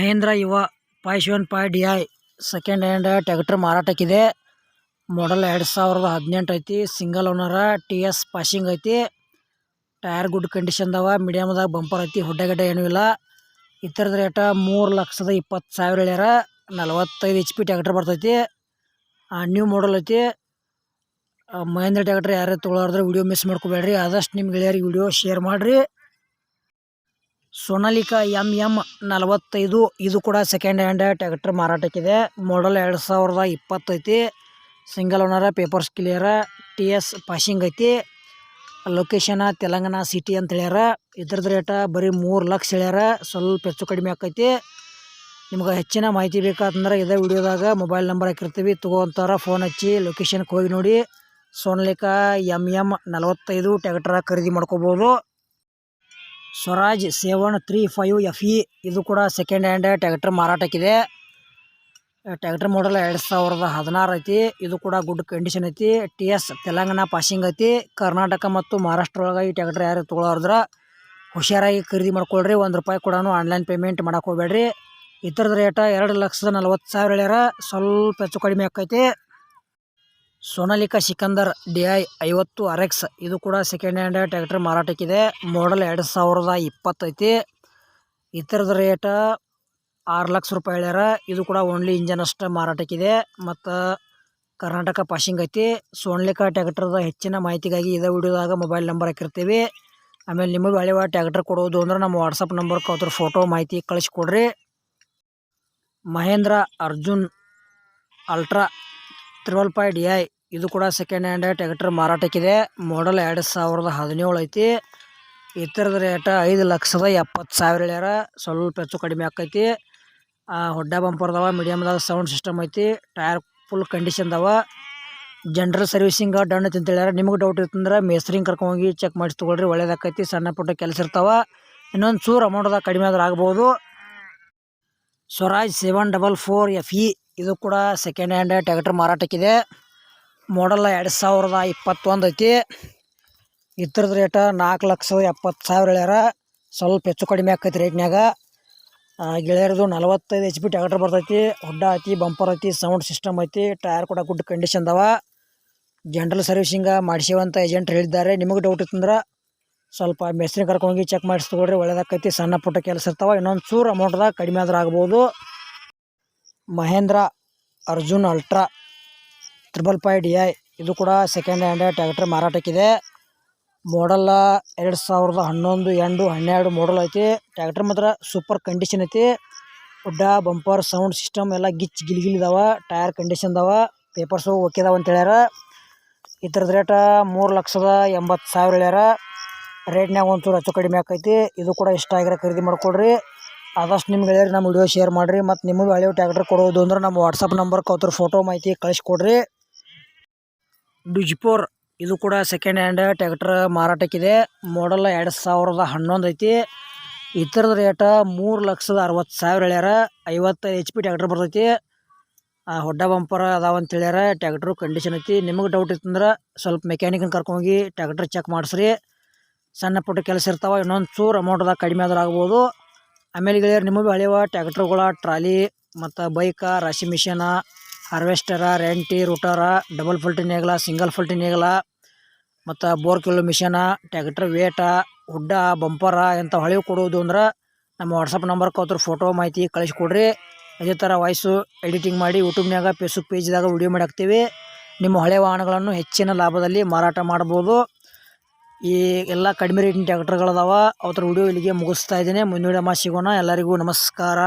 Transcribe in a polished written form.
Mahendra Yuvo 575 DI second hand tractor ಮಾರಾಟಕ್ಕಿದೆ. Model 2018 ಐತಿ. Single owner. TS passing ಐತಿ. ಟೈರ್ ಗುಡ್ ಕಂಡೀಷನ್ದವ. ಮೀಡಿಯಮ್ದಾಗ ಬಂಪರ್ ಐತಿ. ಹೊಡ್ಡಗಡ್ಡೆ ಏನೂ ಇಲ್ಲ. ಇತರದ ರೇಟ 3,20,000 ಹೇಳ್ಯಾರ. 45 HP ಟ್ರ್ಯಾಕ್ಟರ್ ಬರ್ತೈತಿ. ನ್ಯೂ ಮಾಡಲ್ ಐತಿ. ಮಹೇಂದ್ರ ಟ್ರ್ಯಾಕ್ಟರ್ ಯಾರು ತೊಗೊಳಾರ್ದ್ರೆ ವಿಡಿಯೋ ಮಿಸ್ ಮಾಡ್ಕೋಬೇಡ್ರಿ. ಆದಷ್ಟು ನಿಮ್ಮ ಗೆಳೆಯರಿಗೆ ವಿಡಿಯೋ ಶೇರ್ ಮಾಡಿರಿ. ಸೋನಾಲಿಕಾ MM45 ಇದು ಕೂಡ ಸೆಕೆಂಡ್ ಹ್ಯಾಂಡ್ ಟ್ರ್ಯಾಕ್ಟರ್ ಮಾರಾಟಕ್ಕಿದೆ. ಮಾಡಲ್ 2020 ಐತಿ. ಸಿಂಗಲ್ ಓನರ. ಪೇಪರ್ಸ್ ಕ್ಲಿಯರ. TS ಪಾಸಿಂಗ್ ಐತಿ. ಲೊಕೇಶನ್ ತೆಲಂಗಾಣ ಸಿಟಿ ಅಂತ ಹೇಳ್ಯಾರ. ಇದ್ರದ್ದು ರೇಟ ಬರೀ 3 ಲಕ್ಷ ಹೇಳ್ಯಾರ. ಸ್ವಲ್ಪ ಹೆಚ್ಚು ಕಡಿಮೆ ಆಕೈತಿ. ನಿಮ್ಗೆ ಹೆಚ್ಚಿನ ಮಾಹಿತಿ ಬೇಕಾತಂದ್ರೆ ಇದೇ ವಿಡಿಯೋದಾಗ ಮೊಬೈಲ್ ನಂಬರ್ ಹಾಕಿರ್ತೀವಿ. ತೊಗೋಂತಾರ ಫೋನ್ ಹಚ್ಚಿ ಲೊಕೇಶನ್ಗೆ ಹೋಗಿ ನೋಡಿ. ಸೋನಾಲಿಕಾ MM45 ಟ್ರ್ಯಾಕ್ಟರ್ ಖರೀದಿ ಮಾಡ್ಕೋಬೋದು. ಸ್ವರಾಜ್ 735 FE ಇದು ಕೂಡ ಸೆಕೆಂಡ್ ಹ್ಯಾಂಡ್ ಟ್ರ್ಯಾಕ್ಟರ್ ಮಾರಾಟಕ್ಕಿದೆ. ಟ್ರ್ಯಾಕ್ಟರ್ ಮಾಡಲ್ 2016 ಐತಿ. ಇದು ಕೂಡ ಗುಡ್ ಕಂಡೀಷನ್ ಐತಿ. TS ತೆಲಂಗಾಣ ಪಾಸಿಂಗ್ ಐತಿ. ಕರ್ನಾಟಕ ಮತ್ತು ಮಹಾರಾಷ್ಟ್ರ ಒಳಗೆ ಈ ಟ್ರ್ಯಾಕ್ಟರ್ ಯಾರು ತೊಗೊಳೋದ್ರ ಹುಷಾರಾಗಿ ಖರೀದಿ ಮಾಡ್ಕೊಳ್ರಿ. ₹1 ಕೂಡ ಆನ್ಲೈನ್ ಪೇಮೆಂಟ್ ಮಾಡಕ್ಕೆ ಹೋಗ್ಬೇಡ್ರಿ. ಇತರದ ರೇಟ 2,40,000 ಹೇಳ್ಯಾರ. ಸ್ವಲ್ಪ ಹೆಚ್ಚು ಕಡಿಮೆ ಆಕೈತಿ. ಸೋನಾಲಿಕಾ ಸಿಕಂದರ್ DI 50 RX ಇದು ಕೂಡ ಸೆಕೆಂಡ್ ಹ್ಯಾಂಡ್ ಟ್ರ್ಯಾಕ್ಟರ್ ಮಾರಾಟಕ್ಕಿದೆ. ಮಾಡಲ್ 2020 ಐತಿ. ಇತರದ ರೇಟ 6 ಲಕ್ಷ ರೂಪಾಯಿ ಹೇಳ್ಯಾರ. ಇದು ಕೂಡ ಓನ್ಲಿ ಇಂಜನ್ ಅಷ್ಟೇ ಮಾರಾಟಕ್ಕಿದೆ. ಮತ್ತು ಕರ್ನಾಟಕ ಪಾಸಿಂಗ್ ಐತಿ. ಸೋನಾಲಿಕಾ ಟ್ರ್ಯಾಕ್ಟರ್ದ ಹೆಚ್ಚಿನ ಮಾಹಿತಿಗಾಗಿ ಇದೇ ವಿಡಿಯೋದಾಗ ಮೊಬೈಲ್ ನಂಬರ್ ಹಾಕಿರ್ತೀವಿ. ಆಮೇಲೆ ನಿಮಗೆ ಹಳೆಯ ಟ್ರ್ಯಾಕ್ಟರ್ ಕೊಡೋದು ಅಂದ್ರೆ ನಮ್ಮ ವಾಟ್ಸಪ್ ನಂಬರ್ಗೆ ಅದ್ರ ಫೋಟೋ ಮಾಹಿತಿ ಕಳಿಸ್ಕೊಡ್ರಿ. ಮಹೇಂದ್ರ ಅರ್ಜುನ್ ಅಲ್ಟ್ರಾ 555 DI ಇದು ಕೂಡ ಸೆಕೆಂಡ್ ಹ್ಯಾಂಡ್ ಟ್ರ್ಯಾಕ್ಟರ್ ಮಾರಾಟಕ್ಕಿದೆ. ಮಾಡಲ್ 2017 ಐತಿ. ಇತರದ ರೇಟ 5,70,000 ಹೇಳ್ಯಾರ. ಸ್ವಲ್ಪ ಹೆಚ್ಚು ಕಡಿಮೆ ಆಕೈತಿ. ಹೊಡ್ಡ ಬಂಪರ್ದವ. ಮೀಡಿಯಮ್ದಾಗ ಸೌಂಡ್ ಸಿಸ್ಟಮ್ ಐತಿ. ಟೈರ್ ಫುಲ್ ಕಂಡೀಷನ್ದವ. ಜನರಲ್ ಸರ್ವಿಸಿಂಗ್ ಡನ್ ಅಂತ ಹೇಳ್ಯಾರ. ನಿಮಗೆ ಡೌಟ್ ಇರ್ತಂದ್ರೆ ಮೇಸ್ತ್ರಿಂಗ್ ಕರ್ಕೊಂಡೋಗಿ ಚೆಕ್ ಮಾಡಿಸಿ ತೊಗೊಳ್ರಿ. ಒಳ್ಳೇದಾಕೈತಿ. ಸಣ್ಣ ಪುಟ್ಟ ಕೆಲಸ ಇರ್ತಾವ. ಇನ್ನೊಂದು ಚೂರು ಅಮೌಂಟ್ದಾಗ ಕಡಿಮೆ ಆದ್ರೆ ಆಗ್ಬೋದು. ಸ್ವರಾಜ್ 744 FE ಇದು ಕೂಡ ಸೆಕೆಂಡ್ ಹ್ಯಾಂಡ್ ಟ್ರ್ಯಾಕ್ಟರ್ ಮಾರಾಟಕ್ಕಿದೆ. ಮಾಡಲ್ 2021 ಐತಿ. ಇತರದ ರೇಟ 4,70,000 ಹೇಳ್ಯಾರ. ಸ್ವಲ್ಪ ಹೆಚ್ಚು ಕಡಿಮೆ ಆಕೈತಿ ರೇಟ್ನ್ಯಾಗ. ಗೆಳೆಯರದು 45 HP ಟ್ರ್ಯಾಕ್ಟರ್ ಬರ್ತೈತಿ. ಹೊಡ್ಡ ಐತಿ. ಬಂಪರ್ ಐತಿ. ಸೌಂಡ್ ಸಿಸ್ಟಮ್ ಐತಿ. ಟೈರ್ ಕೂಡ ಗುಡ್ ಕಂಡೀಷನ್ದವ. ಜನರಲ್ ಸರ್ವಿಸಿಂಗ ಮಾಡಿಸಿವಂಥ ಏಜೆಂಟ್ ಹೇಳಿದ್ದಾರೆ. ನಿಮಗೆ ಡೌಟ್ ಇತ್ತಂದ್ರೆ ಸ್ವಲ್ಪ ಮೇಸ್ತ್ರಿ ಕರ್ಕೊಂಡೋಗಿ ಚೆಕ್ ಮಾಡಿಸಿ ತೊಗೊಳ್ರಿ. ಒಳ್ಳೇದಾಕೈತಿ. ಸಣ್ಣ ಪುಟ್ಟ ಕೆಲಸ ಇರ್ತಾವ. ಇನ್ನೊಂದು ಚೂರು ಅಮೌಂಟ್ದಾಗ ಕಡಿಮೆ ಆದ್ರೆ ಆಗ್ಬೋದು. ಮಹೇಂದ್ರ ಅರ್ಜುನ್ ಅಲ್ಟ್ರಾ 555 DI ಇದು ಕೂಡ ಸೆಕೆಂಡ್ ಹ್ಯಾಂಡ್ ಟ್ರ್ಯಾಕ್ಟರ್ ಮಾರಾಟಕ್ಕಿದೆ. ಮಾಡಲ್ 2011 ಎಂಡು 12 ಮಾಡಲ್ ಐತಿ. ಟ್ರ್ಯಾಕ್ಟರ್ ಮಾತ್ರ ಸೂಪರ್ ಕಂಡೀಷನ್ ಐತಿ. ಹೊಡ್ಡ ಬಂಪರ್ ಸೌಂಡ್ ಸಿಸ್ಟಮ್ ಎಲ್ಲ ಗಿಲ್ಗಿಲಿದಾವ. ಟೈರ್ ಕಂಡೀಷನ್ದವ. ಪೇಪರ್ಸು ಓಕೆದಾವ ಅಂತ ಹೇಳ್ಯಾರ. ಇತರದ ರೇಟ 3,80,000 ಹೇಳ್ಯಾರ. ರೇಟ್ನ್ಯಾಗ ಒಂಚೂರು ಹೆಚ್ಚು ಕಡಿಮೆ ಆಕೈತಿ. ಇದು ಕೂಡ ಇಷ್ಟ ಆಗಿರೋ ಖರೀದಿ ಮಾಡ್ಕೊಳ್ರಿ. ಆದಷ್ಟು ನಿಮ್ಮ ಗೆಳೆಯರಿಗೆ ನಮ್ಮ ವಿಡಿಯೋ ಶೇರ್ ಮಾಡಿರಿ. ಮತ್ತು ನಿಮಗೆ ಹಳೆಯ ಟ್ರ್ಯಾಕ್ಟರ್ ಕೊಡೋದು ಅಂದ್ರೆ ನಮ್ಮ ವಾಟ್ಸಪ್ ನಂಬರ್ಗೆ ಅದ್ರ ಫೋಟೋ ಮಾಹಿತಿ ಕಳಿಸ್ಕೊಡ್ರಿ. ಡುಜ್ಪೋರ್ ಇದು ಕೂಡ ಸೆಕೆಂಡ್ ಹ್ಯಾಂಡ್ ಟ್ರ್ಯಾಕ್ಟರ್ ಮಾರಾಟಕ್ಕಿದೆ. ಮಾಡಲ್ 2011 ಐತಿ. ಇತರದ ರೇಟ 3,60,000 ಹೇಳ್ಯಾರ. 55 HP ಟ್ರ್ಯಾಕ್ಟರ್ ಬರ್ತೈತಿ. ಹೊಡ್ಡ ಬಂಪರ್ ಅದಾವ ಅಂತ ಹೇಳ್ಯಾರ. ಟ್ರ್ಯಾಕ್ಟರ್ ಕಂಡೀಷನ್ ಐತಿ. ನಿಮಗೆ ಡೌಟ್ ಇತ್ತಂದ್ರೆ ಸ್ವಲ್ಪ ಮೆಕ್ಯಾನಿಕನ್ ಕರ್ಕೊಂಡೋಗಿ ಟ್ರ್ಯಾಕ್ಟರ್ ಚೆಕ್ ಮಾಡಿಸ್ರಿ. ಸಣ್ಣ ಪುಟ್ಟ ಕೆಲಸ ಇರ್ತಾವ. ಇನ್ನೊಂದು ಚೂರು ಅಮೌಂಟ್ದಾಗ ಕಡಿಮೆ ಆದ್ರೆ ಆಗ್ಬೋದು. ಆಮೇಲೆ ಗೆಳೆಯರು ನಿಮಗೆ ಹಳೆಯ ಟ್ರ್ಯಾಕ್ಟರ್ಗಳ ಟ್ರಾಲಿ ಮತ್ತು ಬೈಕ, ರಾಶಿ ಮಿಷನ, ಹಾರ್ವೆಸ್ಟರ, ರೆಂಟಿ, ರೂಟರ, ಡಬಲ್ ಫುಲ್ಟಿನ್ ನೇಗಲ, ಸಿಂಗಲ್ ಫುಲ್ಟಿನ್ ನೇಗಲ ಮತ್ತು ಬೋರ್ ಕಿಲೋ ಮಿಷನ, ಟ್ರ್ಯಾಕ್ಟರ್ ವೇಟ, ಹುಡ್ಡ ಬಂಪರ ಇಂಥ ಹಳೆವು ಕೊಡೋದು ಅಂದ್ರೆ ನಮ್ಮ ವಾಟ್ಸಪ್ ನಂಬರ್ಗೆ ಅದ್ರ ಫೋಟೋ ಮಾಹಿತಿ ಕಳಿಸ್ಕೊಡ್ರಿ. ಇದೇ ಥರ ವಾಯ್ಸು ಎಡಿಟಿಂಗ್ ಮಾಡಿ ಯೂಟ್ಯೂಬ್ನಾಗ ಫೇಸ್ಬುಕ್ ಪೇಜ್ದಾಗ ವಿಡಿಯೋ ಮಾಡಿ ಹಾಕ್ತೀವಿ. ನಿಮ್ಮ ಹಳೆಯ ವಾಹನಗಳನ್ನು ಹೆಚ್ಚಿನ ಲಾಭದಲ್ಲಿ ಮಾರಾಟ ಮಾಡ್ಬೋದು. ಈ ಎಲ್ಲ ಕಡಿಮೆ ರೇಟಿನ ಟ್ರ್ಯಾಕ್ಟರ್ಗಳದಾವ. ಅವ್ರ ವಿಡಿಯೋ ಇಲ್ಲಿಗೆ ಮುಗಿಸ್ತಾ ಇದ್ದೀನಿ. ಮುಂದಿನ ಸಿಗೋಣ. ಎಲ್ಲರಿಗೂ ನಮಸ್ಕಾರ.